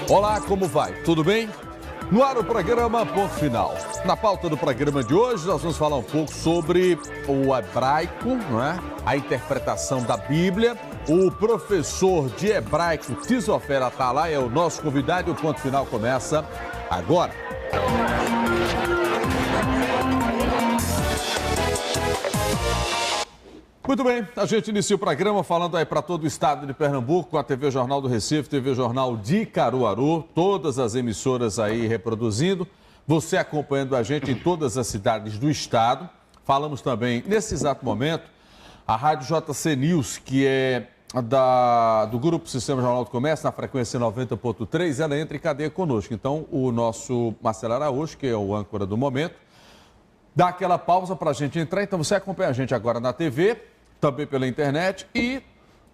Olá, como vai? Tudo bem? No ar o programa Ponto Final. Na pauta do programa de hoje, nós vamos falar um pouco sobre o hebraico, não é? A interpretação da Bíblia. O professor de hebraico Tizofer Atalay é o nosso convidado e o Ponto Final começa agora. Muito bem, a gente inicia o programa falando aí para todo o estado de Pernambuco, com a TV Jornal do Recife, TV Jornal de Caruaru, todas as emissoras aí reproduzindo, você acompanhando a gente em todas as cidades do estado. Falamos também, nesse exato momento, a Rádio JC News, que é do Grupo Sistema Jornal do Comércio, na frequência 90.3, ela entra em cadeia conosco. Então, o nosso Marcelo Araújo, que é o âncora do momento, dá aquela pausa para a gente entrar. Então, você acompanha a gente agora na TV, também pela internet e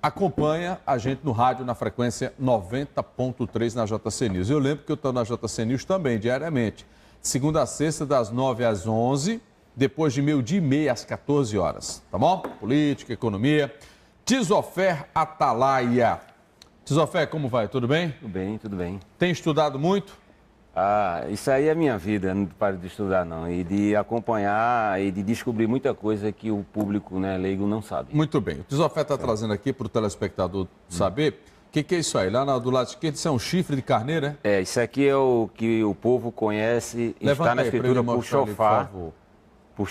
acompanha a gente no rádio na frequência 90.3 na JC News. Eu lembro que eu estou na JC News também, diariamente, de segunda a sexta, das 9 às 11, depois de meio-dia e meia às 14 horas, tá bom? Política, economia. Tizofer Atalay. Tizofer, como vai? Tudo bem? Tudo bem, tudo bem. Tem estudado muito? Ah, isso aí é minha vida, não paro de estudar não, e de acompanhar e de descobrir muita coisa que o público, né, leigo não sabe. Muito bem, o Tizofer está trazendo aqui para o telespectador saber o que é isso aí, lá do lado esquerdo, isso é um chifre de carneiro, né? É, isso aqui é o que o povo conhece e está na escritura por shofar, o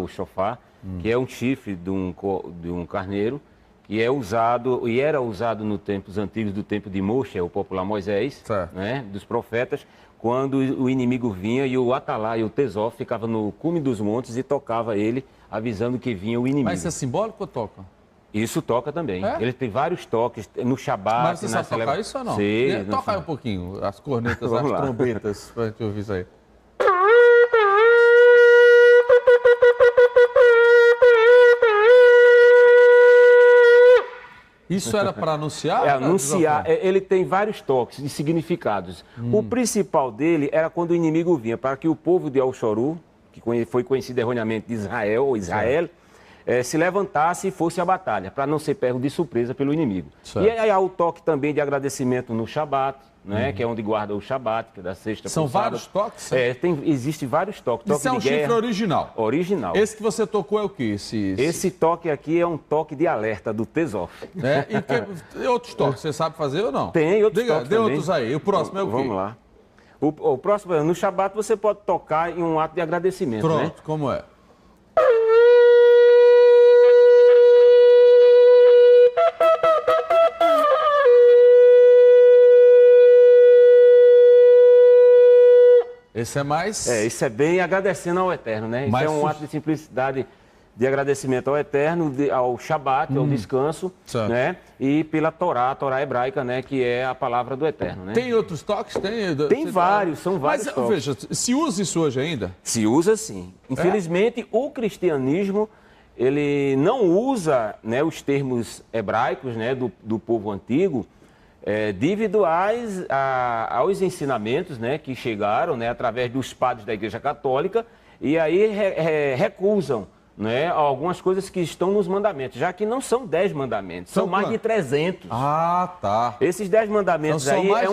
shofar, que é um chifre de um carneiro, que é usado, e era usado nos tempos antigos do tempo de Moshe, o popular Moisés, né, dos profetas, quando o inimigo vinha e o Atalai, o Tesof, ficava no cume dos montes e tocava ele, avisando que vinha o inimigo. Mas isso é simbólico ou toca? Isso toca também. É? Ele tem vários toques no Shabat. Mas você sabe tocar isso ou não? Sei. Toca aí um pouquinho, as cornetas, as trombetas, pra gente ouvir isso aí. Isso era para anunciar? É anunciar. Ele tem vários toques e significados. O principal dele era quando o inimigo vinha, para que o povo de El-Shoru, que foi conhecido erroneamente de Israel, ou Israel, se levantasse e fosse à batalha, para não ser pego de surpresa pelo inimigo. Certo. E aí há o toque também de agradecimento no Shabat, né, que é onde guarda o Shabat, que é da sexta. São vários toques? Existem vários toques. Isso é um chifre original? Original. Esse que você tocou é o quê? Esse toque aqui é um toque de alerta do Tesof. E outros toques, você sabe fazer ou não? Tem outros toques Dê também. outros aí. O próximo é o quê? Vamos lá. O próximo, no Shabat, você pode tocar em um ato de agradecimento. Pronto, né? Como é? Esse é mais... Isso é bem agradecendo ao Eterno, né? Isso é um ato de simplicidade, de agradecimento ao Eterno, ao Shabat, ao descanso, né? E pela Torá, a Torá hebraica, né? Que é a palavra do Eterno, né? Tem outros toques? Tem vários, são vários toques. Mas, veja, se usa isso hoje ainda? Se usa sim. Infelizmente, o cristianismo, ele não usa, né, os termos hebraicos, né, do povo antigo, devido aos ensinamentos, né, que chegaram, né, através dos padres da Igreja Católica, e aí recusam, né, algumas coisas que estão nos mandamentos, já que não são 10 mandamentos, são mais de 300. Ah, tá. Esses 10 mandamentos aí é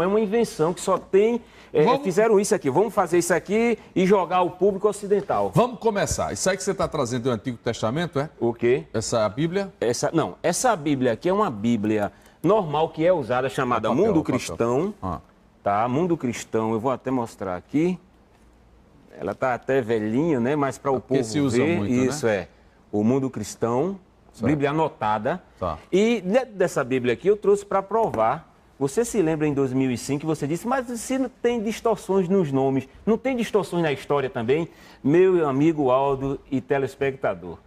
uma invenção que só tem... Fizeram isso aqui, vamos fazer isso aqui e jogar ao público ocidental. Vamos começar. Isso aí que você está trazendo do Antigo Testamento, é? O quê? Essa Bíblia? Essa Bíblia aqui é uma Bíblia normal que é usada, chamada Mundo Cristão. Tá, Mundo Cristão, eu vou até mostrar aqui. Ela tá até velhinha, né? Mas para o povo se usa ver, muito, isso né? O Mundo Cristão, Bíblia anotada. E dentro dessa Bíblia aqui eu trouxe para provar. Você se lembra em 2005 que você disse, mas se não tem distorções nos nomes, não tem distorções na história também? Meu amigo Aldo e telespectador,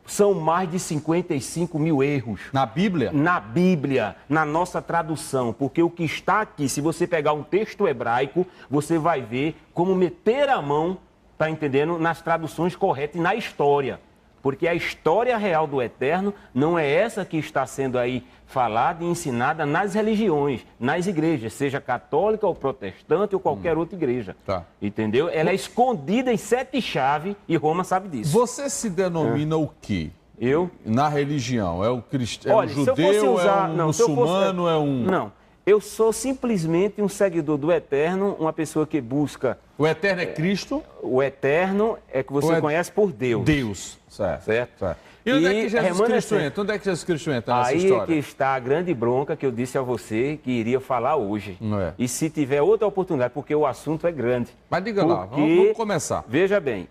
são mais de 55 mil erros. Na Bíblia? Na Bíblia, na nossa tradução, porque o que está aqui, se você pegar um texto hebraico, você vai ver como meter a mão, tá entendendo, nas traduções corretas e na história. Porque a história real do Eterno não é essa que está sendo aí falada e ensinada nas religiões, nas igrejas, seja católica ou protestante ou qualquer outra igreja. Entendeu? Ela é escondida em 7 chaves e Roma sabe disso. Você se denomina o quê? Eu? Na religião? É um Olha, judeu, é um muçulmano, é um... Não. Eu sou simplesmente um seguidor do Eterno, uma pessoa que busca... O Eterno é Cristo? O Eterno é que você conhece por Deus. Deus. Certo. E onde é que Jesus Cristo entra? Onde é que Jesus Cristo entra nessa história? Aí é que está a grande bronca que eu disse a você que iria falar hoje. Não é. E se tiver outra oportunidade, porque o assunto é grande. Mas diga lá, vamos começar. Veja bem,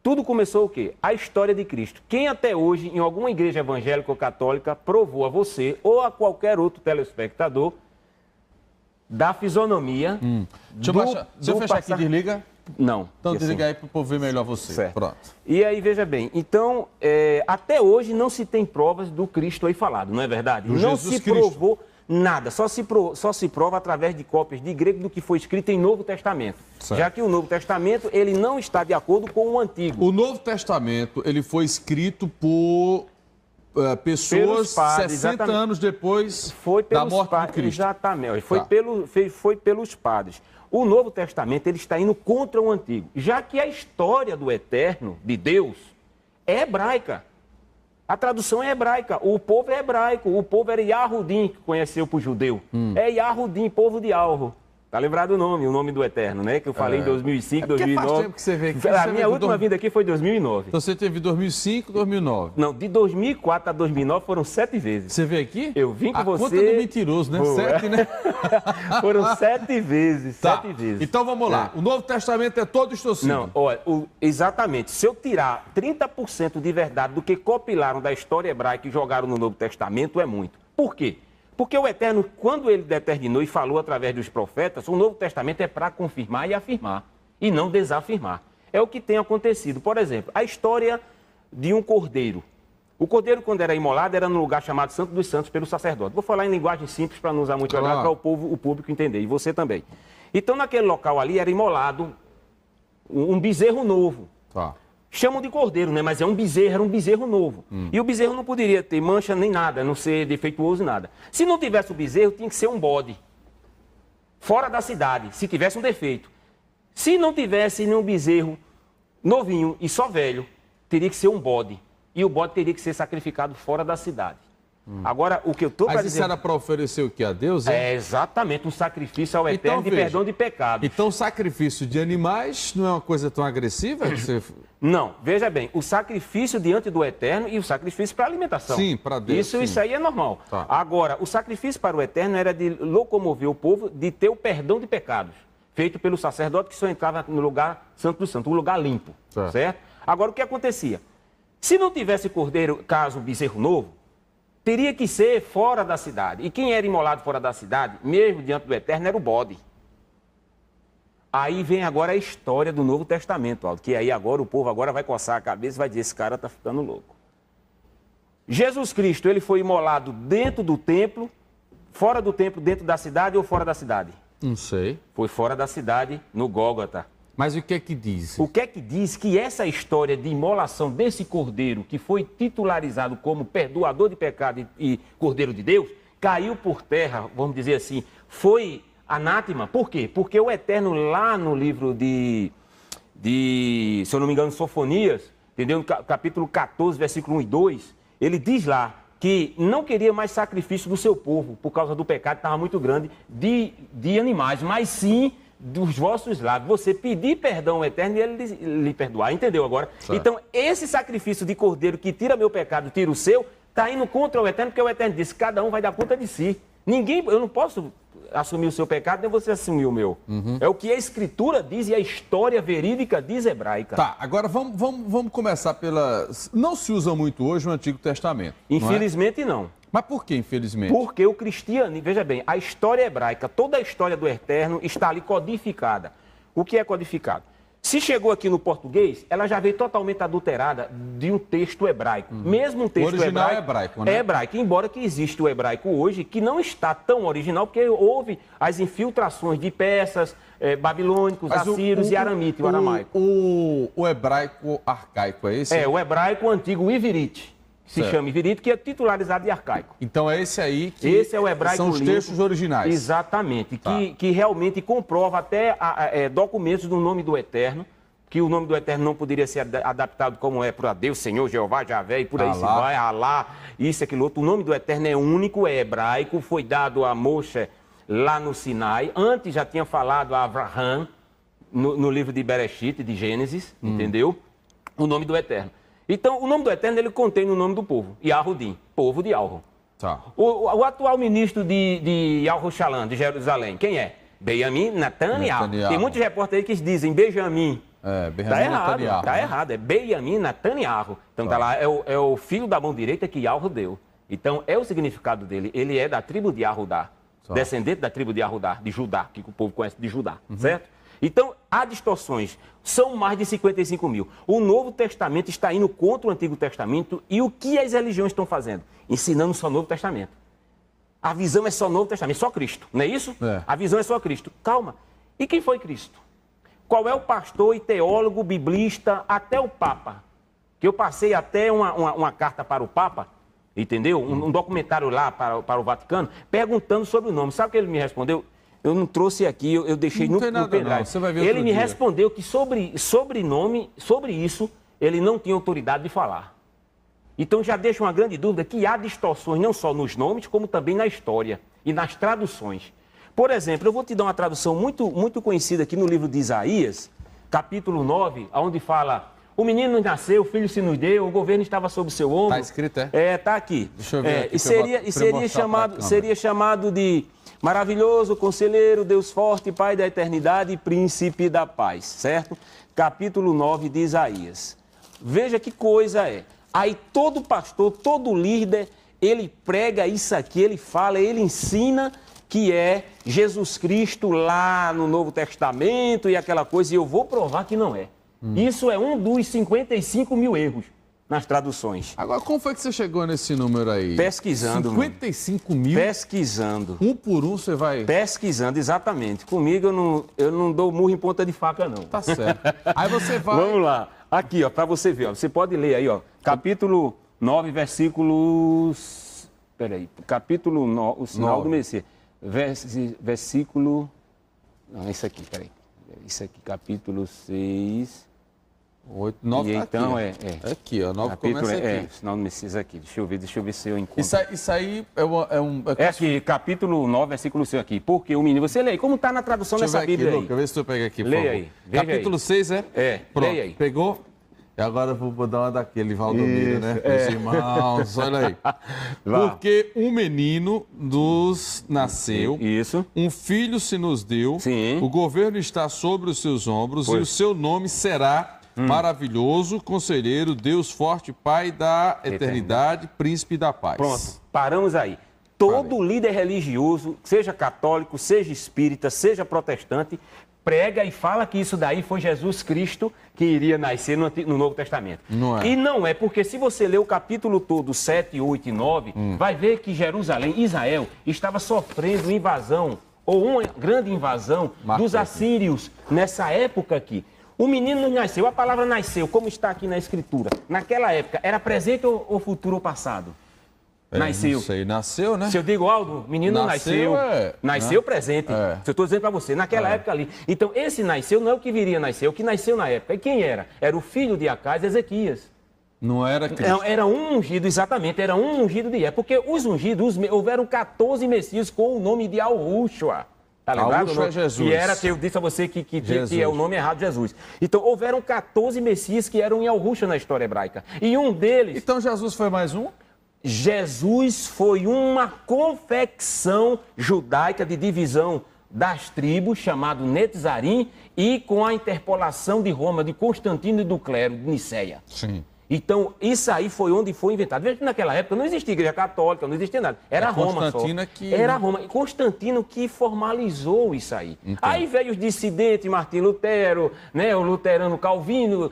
tudo começou o quê? A história de Cristo. Quem até hoje, em alguma igreja evangélica ou católica, provou a você ou a qualquer outro telespectador da fisionomia... Deixa eu fechar aqui, desliga. Não. Então desliga aí para o povo ver melhor você. Certo. Pronto. E aí, veja bem, então, até hoje não se tem provas do Cristo aí falado, não é verdade? Do não Jesus se Cristo. provou nada, só se prova através de cópias de grego do que foi escrito em Novo Testamento. Certo. Já que o Novo Testamento, ele não está de acordo com o Antigo. O Novo Testamento, ele foi escrito por pessoas Pelos padres, 60 exatamente. anos depois Foi da pelos morte padres, de Cristo. exatamente. Foi, Tá. foi pelos padres. O Novo Testamento ele está indo contra o Antigo, já que a história do Eterno, de Deus, é hebraica. A tradução é hebraica, o povo é hebraico, o povo era Yahudim, que conheceu para o judeu. É Yahudim, povo de Alro. Tá lembrado o nome do Eterno, né? Que eu falei em 2005, porque 2009. faz tempo que você vê aqui. A minha última vinda aqui foi em 2009. Então você teve 2005, 2009. Não, de 2004 a 2009 foram 7 vezes. Você veio aqui? Eu vim com a você... conta do mentiroso, né? Pô, 7, né? Foram 7 vezes, Tá. 7 vezes. Então vamos lá. O Novo Testamento é todo distorcido. Não, olha, exatamente. Se eu tirar 30% de verdade do que compilaram da história hebraica e jogaram no Novo Testamento, é muito. Por quê? Porque o Eterno, quando ele determinou e falou através dos profetas, o Novo Testamento é para confirmar e afirmar, e não desafirmar. É o que tem acontecido. Por exemplo, a história de um cordeiro. O cordeiro, quando era imolado, era num lugar chamado Santo dos Santos pelo sacerdote. Vou falar em linguagem simples para não usar muito Claro. para o público entender, e você também. Então, naquele local ali, era imolado um bezerro novo. Tá. Chamam de cordeiro, né? Mas é um bezerro, era um bezerro novo. E o bezerro não poderia ter mancha nem nada, não ser defeituoso nada. Se não tivesse o bezerro, tinha que ser um bode. Fora da cidade, se tivesse um defeito. Se não tivesse nenhum bezerro novinho e só velho, teria que ser um bode. E o bode teria que ser sacrificado fora da cidade. Agora, o que eu estou para Mas isso dizer... era para oferecer o que a Deus? É exatamente um sacrifício ao Eterno de veja, perdão de pecados. Então o sacrifício de animais não é uma coisa tão agressiva? Não, veja bem, o sacrifício diante do Eterno e o sacrifício para alimentação. Sim, para Deus. Isso aí é normal. Tá. Agora, o sacrifício para o Eterno era de locomover o povo, de ter o perdão de pecados, feito pelo sacerdote que só entrava no lugar Santo dos Santos, um lugar limpo, certo? Agora, o que acontecia? Se não tivesse cordeiro, caso bezerro novo, teria que ser fora da cidade. E quem era imolado fora da cidade, mesmo diante do Eterno, era o bode. Aí vem agora a história do Novo Testamento, Aldo, que aí agora o povo agora vai coçar a cabeça e vai dizer, esse cara está ficando louco. Jesus Cristo, ele foi imolado dentro do templo, fora do templo, dentro da cidade ou fora da cidade? Não sei. Foi fora da cidade, no Gólgota. Mas o que é que diz? O que é que diz que essa história de imolação desse cordeiro, que foi titularizado como perdoador de pecado e cordeiro de Deus, caiu por terra, vamos dizer assim, foi anátema. Por quê? Porque o Eterno lá no livro de se eu não me engano, Sofonias, entendeu? No capítulo 14, versículo 1 e 2, ele diz lá que não queria mais sacrifício do seu povo, por causa do pecado que estava muito grande de animais, mas sim dos vossos lábios, você pedir perdão ao Eterno e ele lhe perdoar, entendeu agora? Certo. Então, esse sacrifício de cordeiro que tira meu pecado, tira o seu, está indo contra o Eterno, porque o Eterno disse, cada um vai dar conta de si. Eu não posso assumir o seu pecado, nem você assumir o meu. É o que a Escritura diz e a história verídica diz hebraica. Tá, agora vamos começar pela... Não se usa muito hoje o Antigo Testamento, não é? Infelizmente, não. Mas por que, infelizmente? Porque o cristianismo, veja bem, a história hebraica, toda a história do Eterno está ali codificada. O que é codificado? Se chegou aqui no português, ela já veio totalmente adulterada de um texto hebraico. Mesmo um texto O original é hebraico, né? É hebraico, embora que exista o hebraico hoje, que não está tão original, porque houve as infiltrações de peças babilônicos, Mas assírios e aramita, o aramaico. O hebraico arcaico é esse? É, o hebraico antigo, o ivirite. Se Certo. chama ivirite, que é titularizado de arcaico. Então é esse aí que Esse é o hebraico são os limpo. textos originais. Exatamente, Tá. que realmente comprova até documentos do nome do Eterno, que o nome do Eterno não poderia ser adaptado como é para Deus, Senhor, Jeová, Javé, e por aí se Alá. vai, Alá, isso, aquilo outro. O nome do Eterno é único, é hebraico, foi dado a Moshe lá no Sinai. Antes já tinha falado a Abraham, no livro de Bereshit, de Gênesis, entendeu? O nome do Eterno. Então, o nome do Eterno, ele contém no nome do povo, Yahudim, povo de Yahweh. Tá. O atual ministro de Yerushalayim, de Jerusalém, quem é? Benjamin Netanyahu. Tem muitos repórteres aí que dizem Benjamin. Benjamin Tá errado, Netanyahu, tá né? errado. É Benjamin Netanyahu. Então tá lá, é o filho da mão direita que Yahweh deu. Então é o significado dele. Ele é da tribo de Yahudá, descendente da tribo de Yahudá, de Judá, que o povo conhece de Judá, certo? Então, há distorções. São mais de 55 mil. O Novo Testamento está indo contra o Antigo Testamento e o que as religiões estão fazendo? Ensinando só o Novo Testamento. A visão é só o Novo Testamento, só Cristo, não é isso? É. A visão é só Cristo. Calma. E quem foi Cristo? Qual é o pastor e teólogo, biblista, até o Papa? Que eu passei até uma carta para o Papa, entendeu? Um documentário lá para o Vaticano, perguntando sobre o nome. Sabe o que ele me respondeu? Eu não trouxe aqui, eu deixei no pendrive. Você vai ver Ele outro me dia. respondeu que sobre nome, sobre isso, ele não tinha autoridade de falar. Então já deixa uma grande dúvida que há distorções não só nos nomes, como também na história e nas traduções. Por exemplo, eu vou te dar uma tradução muito conhecida aqui no livro de Isaías, capítulo 9, onde fala: o menino nos nasceu, o filho se nos deu, o governo estava sob o seu ombro. Tá escrito, é? Tá aqui. Deixa eu ver aqui E pra eu seria, pra e seria, mostrar chamado, pra câmera. seria chamado de maravilhoso, conselheiro, Deus forte, Pai da eternidade e príncipe da paz, certo? Capítulo 9 de Isaías. Veja que coisa é. Aí todo pastor, todo líder, ele prega isso aqui, ele fala, ele ensina que é Jesus Cristo lá no Novo Testamento e aquela coisa, e eu vou provar que não é. Isso é um dos 55 mil erros nas traduções. Agora, como foi que você chegou nesse número aí? Pesquisando, 55 mil? Pesquisando. Um por um você vai... Pesquisando, exatamente. Comigo eu não dou murro em ponta de faca, não. Tá certo. Aí você vai... Vamos lá. Aqui, ó, para você ver. Ó. Você pode ler aí, ó. Capítulo 9, versículos... Peraí. Capítulo 9, o sinal 9. do Messias. Versículo... Não, isso aqui, peraí. Isso aqui, capítulo 6... 8, 9 E tá então aqui. é. Aqui, ó. 9 Capítulo começa aqui. o sinal do Messias aqui. Deixa eu ver se eu encontro. Isso aí é um... É aqui, capítulo 9, versículo 6 aqui. Porque o menino, você lê aí, como está na tradução Deixa eu dessa ver aqui, Bíblia aí? Luca, vê se tu pega aqui, por Leia favor. aí, veja Capítulo aí. 6, é? É, Pronto, leia aí. pegou? E agora eu vou dar uma daquele, Valdomiro, né? Meus irmãos, olha aí. Vá. Porque um menino nos nasceu, Isso. um filho se nos deu, Sim. o governo está sobre os seus ombros e Pois. o seu nome será maravilhoso, conselheiro, Deus forte, Pai da eternidade, príncipe da paz. Pronto, paramos aí. Todo líder religioso, seja católico, seja espírita, seja protestante, prega e fala que isso daí foi Jesus Cristo que iria nascer no Novo Testamento. Não é. E não é, porque se você ler o capítulo todo, 7, 8 e 9, vai ver que Jerusalém, Israel, estava sofrendo invasão, ou uma grande invasão dos assírios nessa época aqui. O menino nasceu, a palavra nasceu, como está aqui na Escritura, naquela época, era presente ou futuro ou passado? Nasceu. Não sei, nasceu, né? Se eu digo, Aldo, menino Nasceu, nasceu né? presente. É. Se eu estou dizendo para você, naquela época ali. Então, esse nasceu não é o que viria a nascer, é o que nasceu na época. E quem era? Era o filho de Acais, Ezequias. Não era Cristo. Era um ungido, exatamente, era um ungido de época. Porque os ungidos, houveram 14 messias com o nome de Al-Rushua. Tá lembrado? Al-Rushua é Jesus. Que era, que eu disse a você que Jesus. é o nome errado, Jesus. Então, houveram 14 messias que eram em Al-Rushua na história hebraica. E um deles... Então Jesus foi mais um? Jesus foi uma confecção judaica de divisão das tribos, chamado Netzarim, e com a interpolação de Roma, de Constantino e do clero de Niceia. Sim. Então, isso aí foi onde foi inventado. Veja que naquela época não existia igreja católica, não existia nada. Era Roma só. Constantino que... Era Roma. E Constantino que formalizou isso aí. Então. Aí veio os dissidentes, Martim Lutero, né, o luterano Calvino,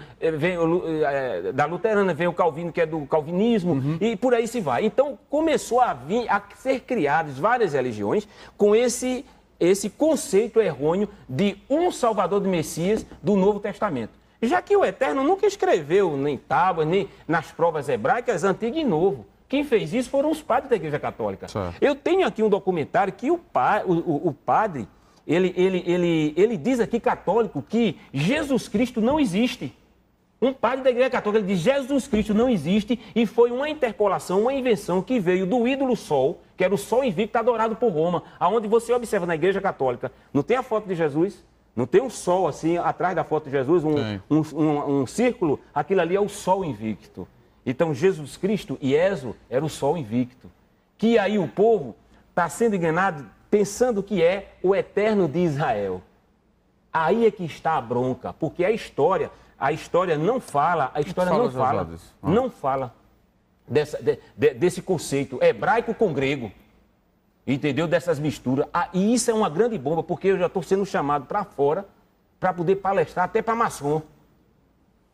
da luterana veio o Calvino, que é do calvinismo, e por aí se vai. Então, começou a ser criadas várias religiões com esse conceito errôneo de um Salvador de Messias do Novo Testamento. Já que o Eterno nunca escreveu nem tábuas, nem nas provas hebraicas, Antigo e Novo. Quem fez isso foram os padres da Igreja Católica. Certo. Eu tenho aqui um documentário que o padre, ele diz aqui, católico, que Jesus Cristo não existe. Um padre da Igreja Católica ele diz Jesus Cristo não existe e foi uma interpolação, uma invenção que veio do ídolo Sol, que era o Sol invicto adorado por Roma, aonde você observa na Igreja Católica, não tem a foto de Jesus, não tem um sol assim atrás da foto de Jesus, um círculo, aquilo ali é o Sol invicto. Então Jesus Cristo, Ieso, era o Sol invicto. Que aí o povo está sendo enganado pensando que é o Eterno de Israel. Aí é que está a bronca, porque a história não fala, não fala desse conceito hebraico com grego, entendeu? Dessas misturas. E isso é uma grande bomba, porque eu já estou sendo chamado para fora para poder palestrar até para maçom.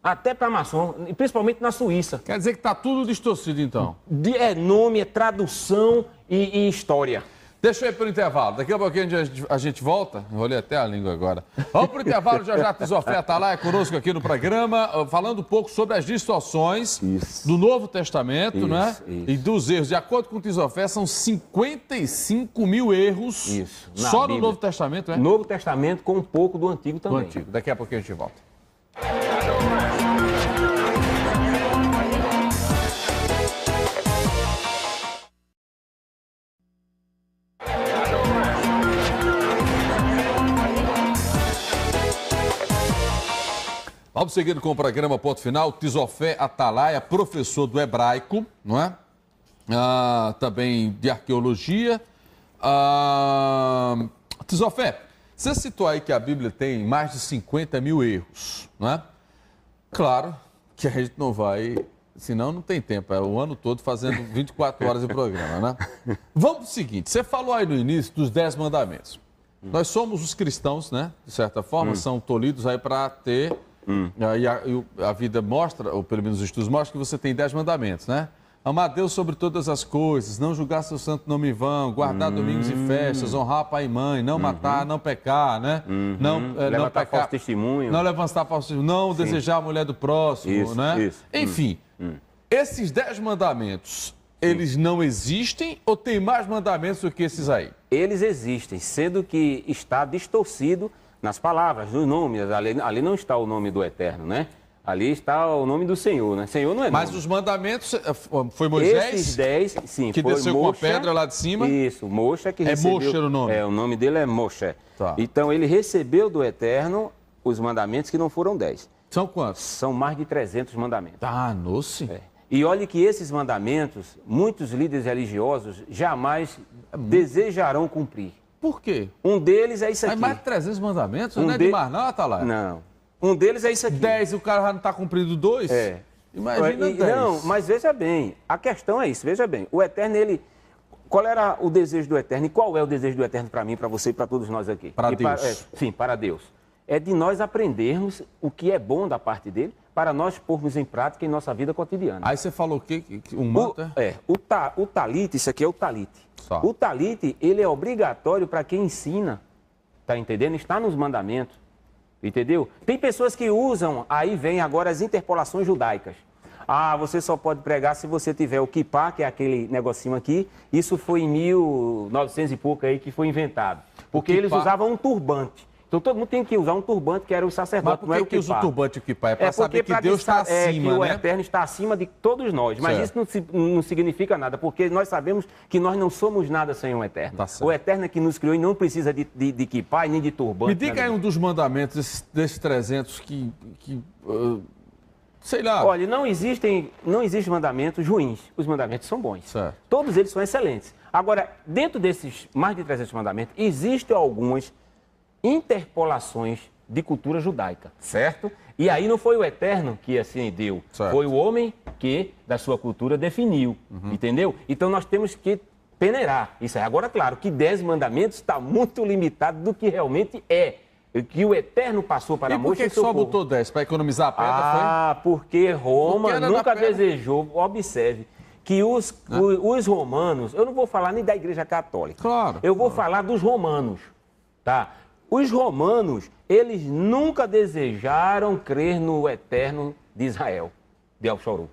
Até para maçom, principalmente na Suíça. Quer dizer que está tudo distorcido, então? É nome, é tradução e história. Deixa eu ir para o intervalo. Daqui a pouquinho a gente volta. Enrolei até a língua agora. Vamos para o intervalo. Já Tizofé está lá, é conosco aqui no programa, falando um pouco sobre as distorções do Novo Testamento, né? E dos erros. De acordo com o Tizofé, são 55 mil erros só no Novo Testamento, né? Novo Testamento com um pouco do Antigo também. Do Antigo. Daqui a pouquinho a gente volta. Vamos seguindo com o programa Ponto Final. Tizofé Atalaia, professor do hebraico, não é? Também de arqueologia. Tizofé, você citou aí que a Bíblia tem mais de 50 mil erros, não é? Claro que a gente não vai, senão não tem tempo, é o ano todo fazendo 24 horas de programa, né? Vamos para o seguinte, você falou aí no início dos 10 mandamentos. Nós somos os cristãos, né? De certa forma, são tolhidos aí para ter... E a vida mostra, ou pelo menos os estudos mostram, que você tem 10 mandamentos, né? Amar a Deus sobre todas as coisas, não julgar seu santo nome em vão, guardar domingos e festas, honrar pai e mãe, não matar, não pecar, né? Não levantar falso testemunho. Não levantar falso testemunho, não desejar a mulher do próximo, né? Enfim, esses 10 mandamentos, eles não existem ou tem mais mandamentos do que esses aí? Eles existem, sendo que está distorcido nas palavras, nos nomes. Ali não está o nome do Eterno, né? Ali está o nome do Senhor, né? Senhor não é nome. Mas os mandamentos, foi Moisés? Esses 10, sim. Que foi desceu Moshe, com a pedra lá de cima? Isso, Moshe que recebeu. É Moshe o nome? O nome dele é Moshe. Tá. Então ele recebeu do Eterno os mandamentos que não foram 10. São quantos? São mais de 300 mandamentos. Nossa. E olhe que esses mandamentos, muitos líderes religiosos jamais desejarão cumprir. Por quê? Um deles é isso aqui. Mas mais de 300 mandamentos? Não é demais não, Atalaia? Não. Um deles é isso aqui. 10 e o cara já não está cumprindo 2? Imagina 10. Não, mas veja bem, a questão é isso, veja bem. O Eterno, qual era o desejo do Eterno e qual é o desejo do Eterno para mim, para você e para todos nós aqui? Para Deus. Sim, para Deus. É de nós aprendermos o que é bom da parte dele, para nós pormos em prática em nossa vida cotidiana. Aí você falou o quê? Um manto? O talite, isso aqui é o talite. Só. O talite, ele é obrigatório para quem ensina, tá entendendo? Está nos mandamentos, entendeu? Tem pessoas que usam, aí vem agora as interpolações judaicas. Você só pode pregar se você tiver o kippah, que é aquele negocinho aqui. Isso foi em 1900 e pouco aí que foi inventado. Porque eles usavam um turbante. Então todo mundo tem que usar um turbante, que era o sacerdote, não era o kippah. Mas por que usa o turbante e o kippah? É para saber que Deus está acima, que o né? Eterno está acima de todos nós. Mas isso não significa nada, porque nós sabemos que nós não somos nada sem o Eterno. O Eterno é que nos criou e não precisa de kippah nem de turbante. Me diga aí um dos mandamentos desses 300 que sei lá. Olha, não existem mandamentos ruins. Os mandamentos são bons. Certo. Todos eles são excelentes. Agora, dentro desses mais de 300 mandamentos, existem algumas interpolações de cultura judaica, certo? E aí não foi o Eterno que assim deu, foi o homem que da sua cultura definiu, entendeu? Então nós temos que peneirar isso aí. Agora, claro, que 10 mandamentos está muito limitado do que realmente é, que o Eterno passou para Moshe. E por que só botou 10? Para economizar a pedra, foi? Porque Roma nunca desejou, observe, que os romanos, eu não vou falar nem da Igreja Católica, eu vou falar dos romanos, tá? Os romanos, eles nunca desejaram crer no Eterno de Israel, de El-Shorú.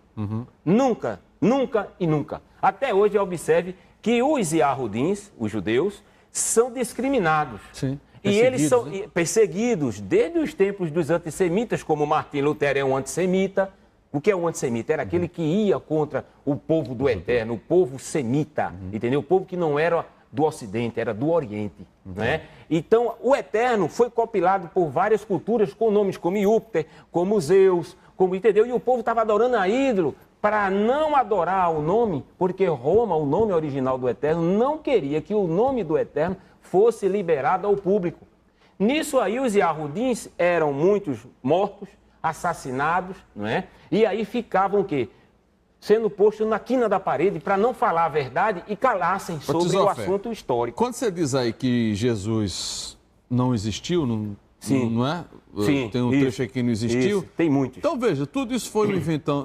Nunca, nunca e nunca. Até hoje, observe que os Yahudins, os judeus, são discriminados. Sim. E eles são né? perseguidos desde os tempos dos antissemitas, como Martim Lutero é um antissemita. O que é um antissemita? Era aquele que ia contra o povo do Eterno, o povo semita, entendeu? O povo que não era do Ocidente, era do Oriente, né? Então, o Eterno foi compilado por várias culturas com nomes como Júpiter, como Zeus, como, entendeu? E o povo estava adorando a ídolo para não adorar o nome, porque Roma, o nome original do Eterno, não queria que o nome do Eterno fosse liberado ao público. Nisso aí, os Yahudins eram muitos mortos, assassinados, não é? E aí ficavam o quê? Sendo postos na quina da parede para não falar a verdade e calassem sobre o assunto histórico. Quando você diz aí que Jesus não existiu, Sim. não é? Sim, tem um trecho aqui que não existiu. Isso, tem muitos. Então, veja, tudo isso foi uma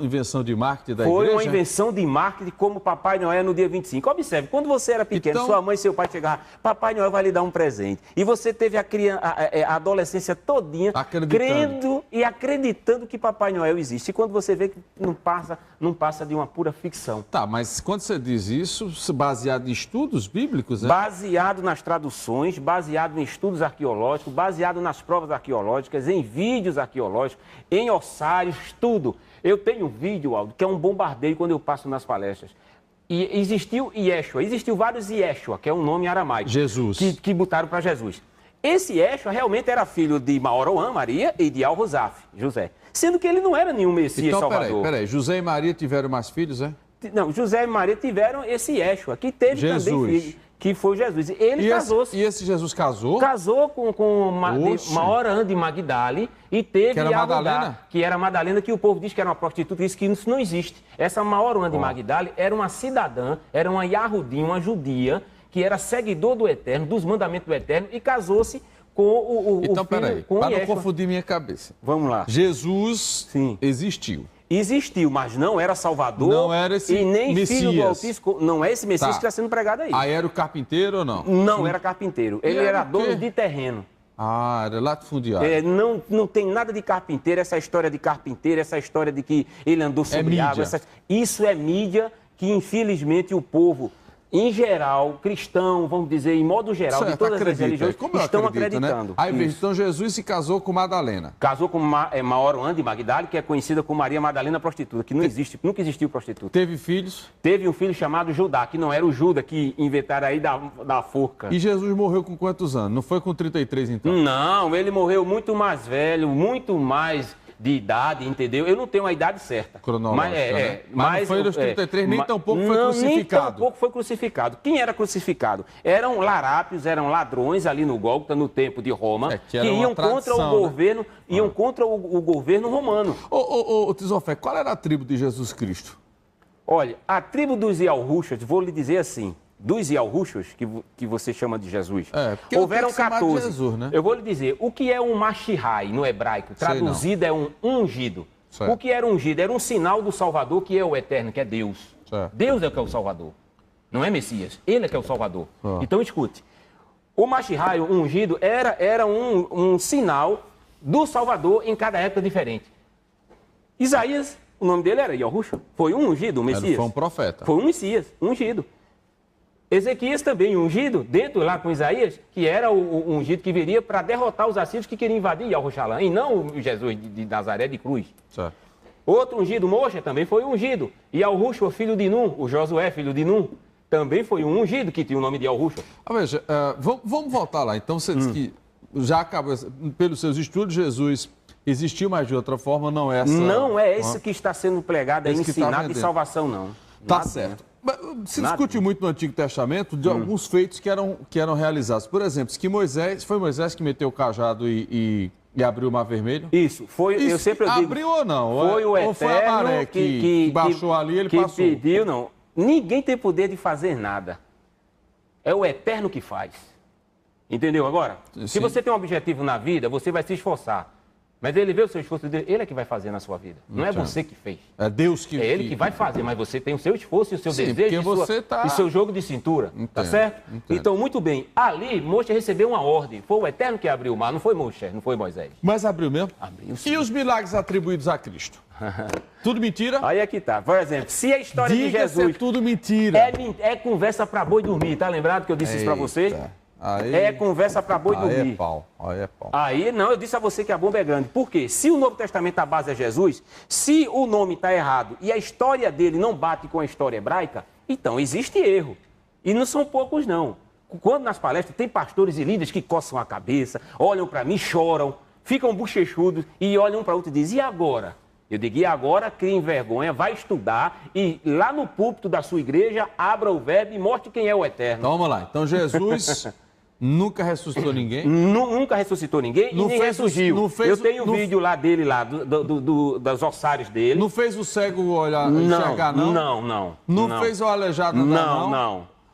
invenção de marketing da Foi igreja? uma invenção de marketing como Papai Noel no dia 25. Observe, quando você era pequeno, Então, sua mãe e seu pai chegavam, Papai Noel vai lhe dar um presente. E você teve a adolescência todinha crendo e acreditando que Papai Noel existe. E quando você vê que não passa de uma pura ficção. Tá, mas quando você diz isso, baseado em estudos bíblicos, né? Baseado nas traduções, baseado em estudos arqueológicos, baseado nas provas arqueológicas, em vídeos arqueológicos, em ossários, tudo. Eu tenho um vídeo, Aldo, que é um bombardeio quando eu passo nas palestras. E existiu Yeshua, existiu vários Yeshua, que é um nome aramaico. Jesus. Que botaram para Jesus. Esse Yeshua realmente era filho de Maoroã, Maria, e de Al-Rosaf, José. Sendo que ele não era nenhum Messias Salvador. Então, peraí. José e Maria tiveram mais filhos, é? Não, José e Maria tiveram esse Yeshua, que teve Jesus. também filho, que foi Jesus. Ele casou-se. E esse Jesus casou? Casou com Maorã de Magdala e teve que era Madalena? Que era Madalena, que o povo diz que era uma prostituta, diz que isso não existe. Essa Maorã de Magdala era uma cidadã, era uma Yahudim, uma judia, que era seguidor do Eterno, dos mandamentos do Eterno, e casou-se com o então, filho, peraí, com para Yeshua. não confundir minha cabeça. Vamos lá. Jesus existiu. Existiu, mas não era Salvador. Não era esse e nem Messias. filho do Altíssimo. Não é esse Messias que está sendo pregado aí. Aí era o carpinteiro ou não? Não, era carpinteiro. Ele era dono de terreno. Ah, era latifundiário. Não tem nada de carpinteiro, essa história de carpinteiro, essa história de que ele andou sobre água. Isso é mídia que, infelizmente, o povo, em geral, cristão, vamos dizer, em modo geral, de todas as religiões, estão acreditando. Né? Aí, veja, então Jesus se casou com Madalena. Casou com Maorã de Magdala, que é conhecida como Maria Madalena prostituta, que não existe, nunca existiu prostituta. Teve filhos? Teve um filho chamado Judá, que não era o Judas que inventaram aí da forca. E Jesus morreu com quantos anos? Não foi com 33, então? Não, ele morreu muito mais velho, muito mais de idade, entendeu? Eu não tenho a idade certa. Cronológica, mas não foi dos 33, nem tampouco foi crucificado. Nem tampouco foi crucificado. Quem era crucificado? Eram larápios, eram ladrões ali no Gólgota, no tempo de Roma, que iam contra o governo, contra o governo romano. Ô, Tesofé, qual era a tribo de Jesus Cristo? Olha, a tribo dos Yalrushas, vou lhe dizer assim, dos Yalrushas, que você chama de Jesus, houveram 14. Jesus, né? Eu vou lhe dizer, o que é um Mashihai no hebraico? Traduzido é um ungido. Certo. O que era ungido? Era um sinal do Salvador, que é o Eterno, que é Deus. Certo. Deus é o que é o Salvador. Não é Messias. Ele é que é o Salvador. Então, escute. O Mashihai, o ungido, era um sinal do Salvador em cada época diferente. Isaías, o nome dele era Yahushua. Foi um ungido, um Messias. Foi um profeta. Foi um Messias, ungido. Ezequias também ungido, dentro lá com Isaías, que era o ungido que viria para derrotar os assírios que queriam invadir Yahushua, e não o Jesus de Nazaré de cruz. Certo. Outro ungido, Moisés, também foi ungido. E Yahushua, filho de Nun, o Josué, filho de Nun, também foi um ungido que tinha o nome de Yahushua. Veja, vamos voltar lá. Então você diz que já acabou, pelos seus estudos, Jesus existiu, mas de outra forma não é essa... Não é esse que está sendo pregado, é ensinado de salvação, não. Tá certo. Se discute muito no Antigo Testamento de alguns feitos que eram realizados. Por exemplo, que foi Moisés que meteu o cajado e abriu o Mar Vermelho? Isso, foi, eu sempre digo... Abriu ou não? Foi o Eterno ou foi a maré que baixou ali e ele passou? Que pediu, não. Ninguém tem poder de fazer nada. É o Eterno que faz. Entendeu agora? Sim. Se você tem um objetivo na vida, você vai se esforçar. Mas ele vê o seu esforço dele, ele é que vai fazer na sua vida. Não é você que fez. É Deus que... É ele que vai fazer, mas você tem o seu esforço e o seu desejo e seu jogo de cintura. Entendo, tá certo? Entendo. Então, muito bem. Ali, Moisés recebeu uma ordem. Foi o Eterno que abriu o mar, não foi Moisés, não foi Moisés. Mas abriu mesmo? Abriu, sim. E os milagres atribuídos a Cristo? Tudo mentira? Aí é que tá. Por exemplo, se a história de Jesus... é tudo mentira. É conversa para boi dormir, tá lembrado que eu disse isso para você? Aí, é conversa para boi dormir. Aí é pau, aí é pau. Aí, não, eu disse a você que a bomba é grande. Por quê? Se o Novo Testamento, a base é Jesus, se o nome está errado e a história dele não bate com a história hebraica, então existe erro. E não são poucos, não. Quando nas palestras tem pastores e líderes que coçam a cabeça, olham para mim, choram, ficam bochechudos e olham um para o outro e dizem, e agora? Eu digo, e agora criem vergonha, vai estudar e lá no púlpito da sua igreja, abra o verbo e mostre quem é o Eterno. Então vamos lá. Então Jesus nunca ressuscitou ninguém? Nunca ressuscitou ninguém Não e nem fez ressurgiu. não fez Eu tenho não- vídeo lá dele, lá, dos ossários dele. Não fez o cego olhar, enxergar, não? Não fez o aleijado andar,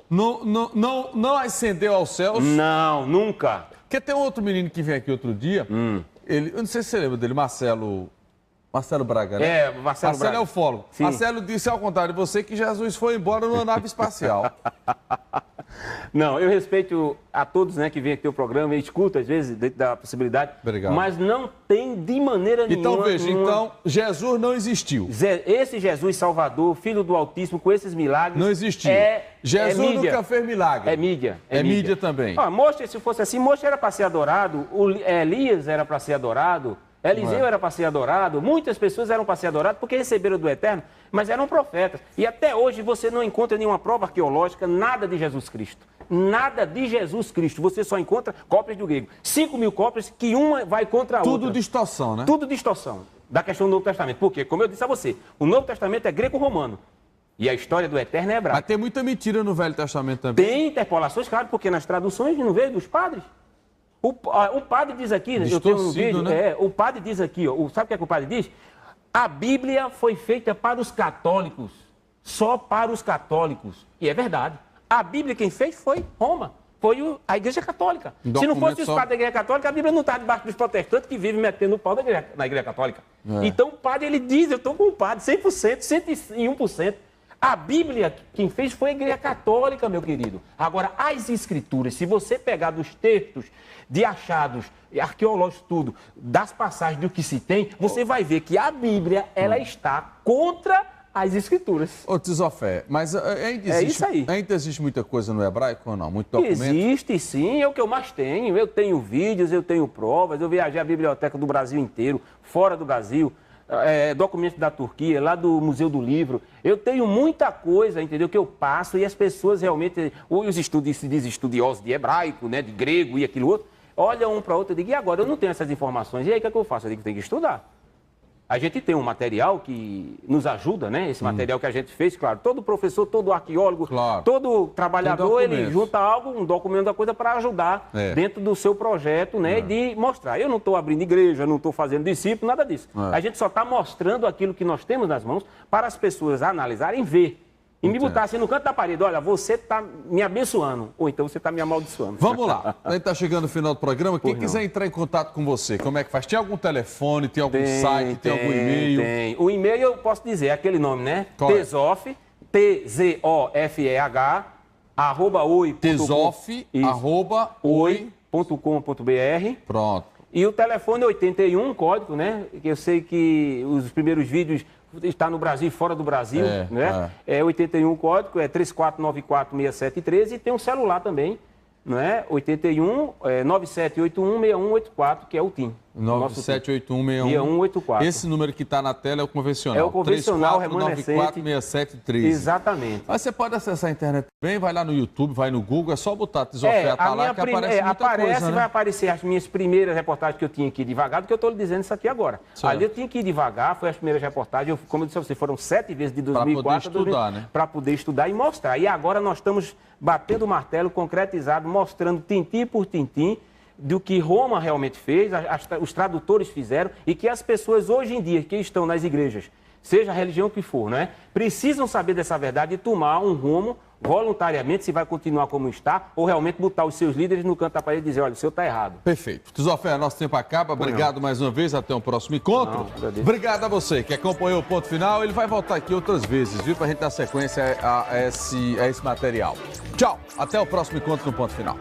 não acendeu aos céus? Não, nunca. Porque tem outro menino que veio aqui outro dia, ele, eu não sei se você lembra dele, Marcelo Braga, né? É, Marcelo Braga. é ufólogo. Sim. Marcelo disse ao contrário de você que Jesus foi embora numa nave espacial. Não, eu respeito a todos, né, que vêm aqui ao programa e escutam, às vezes, dentro da possibilidade. Obrigado. Mas não tem de maneira nenhuma... Então veja, então Jesus não existiu. Esse Jesus Salvador, Filho do Altíssimo, com esses milagres... Não existiu. Jesus mídia. nunca fez milagre. É mídia. É mídia também. Ó, Moisés, se fosse assim, Moisés era para ser adorado, Elias era para ser adorado, Eliseu era para ser adorado, muitas pessoas eram para ser adoradas porque receberam do Eterno, mas eram profetas. E até hoje você não encontra nenhuma prova arqueológica, nada de Jesus Cristo. Nada de Jesus Cristo. Você só encontra cópias do grego. 5.000 cópias que uma vai contra a outra. Tudo distorção, né? Tudo distorção da questão do Novo Testamento. Porque, como eu disse a você, o Novo Testamento é greco-romano. E a história do Eterno é hebraica. Mas tem muita mentira no Velho Testamento também. Tem interpolações, claro, porque nas traduções não veio dos padres. O padre diz aqui, eu tenho um vídeo, né? O padre diz aqui, ó, sabe o que é que o padre diz? A Bíblia foi feita para os católicos, só para os católicos. E é verdade. A Bíblia quem fez foi Roma, foi a Igreja Católica. Se não fosse os padres da Igreja Católica, a Bíblia não está debaixo dos protestantes que vivem metendo o pau na Igreja Católica. Então o padre, ele diz, eu estou com o padre, 100%, 101%. A Bíblia, quem fez foi a Igreja Católica, meu querido. Agora, as Escrituras, se você pegar dos textos de achados arqueológicos, tudo, das passagens do que se tem, você vai ver que a Bíblia, ela está contra as Escrituras. Ô, Tisofé, mas ainda existe, isso aí. Ainda existe muita coisa no hebraico ou não? Muito documento? Existe, sim, é o que eu mais tenho. Eu tenho vídeos, eu tenho provas, eu viajei à biblioteca do Brasil inteiro, fora do Brasil. Documentos da Turquia, lá do Museu do Livro. Eu tenho muita coisa, entendeu, que eu passo e as pessoas realmente, os estudiosos de hebraico, né, de grego e aquilo outro, olham um para o outro e digam, e agora? Eu não tenho essas informações. E aí, o que é que eu faço? Eu digo, tem que estudar. A gente tem um material que nos ajuda, né? Esse material que a gente fez, claro. Todo professor, todo arqueólogo, todo trabalhador, ele junta algo, um documento da coisa para ajudar dentro do seu projeto, né? De mostrar. Eu não estou abrindo igreja, não estou fazendo discípulo, nada disso. A gente só está mostrando aquilo que nós temos nas mãos para as pessoas analisarem e ver. E me botar assim no canto da parede, olha, você está me abençoando, ou então você está me amaldiçoando. Vamos lá, a gente está chegando no final do programa. Quem quiser entrar em contato com você, como é que faz? Tem algum telefone, tem algum site, tem algum e-mail? Tem. O e-mail eu posso dizer, é aquele nome, né? Qual é? Tzof, Tzofeh, @oi.com.br. Pronto. E o telefone é 81, código, né? Que eu sei que os primeiros vídeos está no Brasil e fora do Brasil, né? É 81 código, é 34946713 e tem um celular também, não é? 81 97816184, que é o TIM. 97816184. Esse número que está na tela é o convencional. É o convencional remanescente. 34946713. Exatamente. Mas você pode acessar a internet também, vai lá no YouTube, vai no Google, é só botar Tisofé lá que aparece muita coisa, né? Vai aparecer as minhas primeiras reportagens que eu tinha que ir devagar, do que eu estou lhe dizendo isso aqui agora. Certo. Ali eu tinha que ir devagar, foi as primeiras reportagens, como eu disse a você, foram 7 vezes de 2004 para poder estudar e mostrar. E agora nós estamos batendo o martelo, concretizado, mostrando tintim por tintim do que Roma realmente fez, os tradutores fizeram, e que as pessoas hoje em dia que estão nas igrejas, seja a religião que for, né, precisam saber dessa verdade e tomar um rumo voluntariamente, se vai continuar como está, ou realmente botar os seus líderes no canto da parede e dizer, olha, o senhor está errado. Perfeito. Tisofé, nosso tempo acaba. Obrigado mais uma vez. Até um próximo encontro. Obrigado a você que acompanhou o Ponto Final. Ele vai voltar aqui outras vezes, viu? Para a gente dar sequência a esse material. Tchau. Até o próximo encontro no Ponto Final.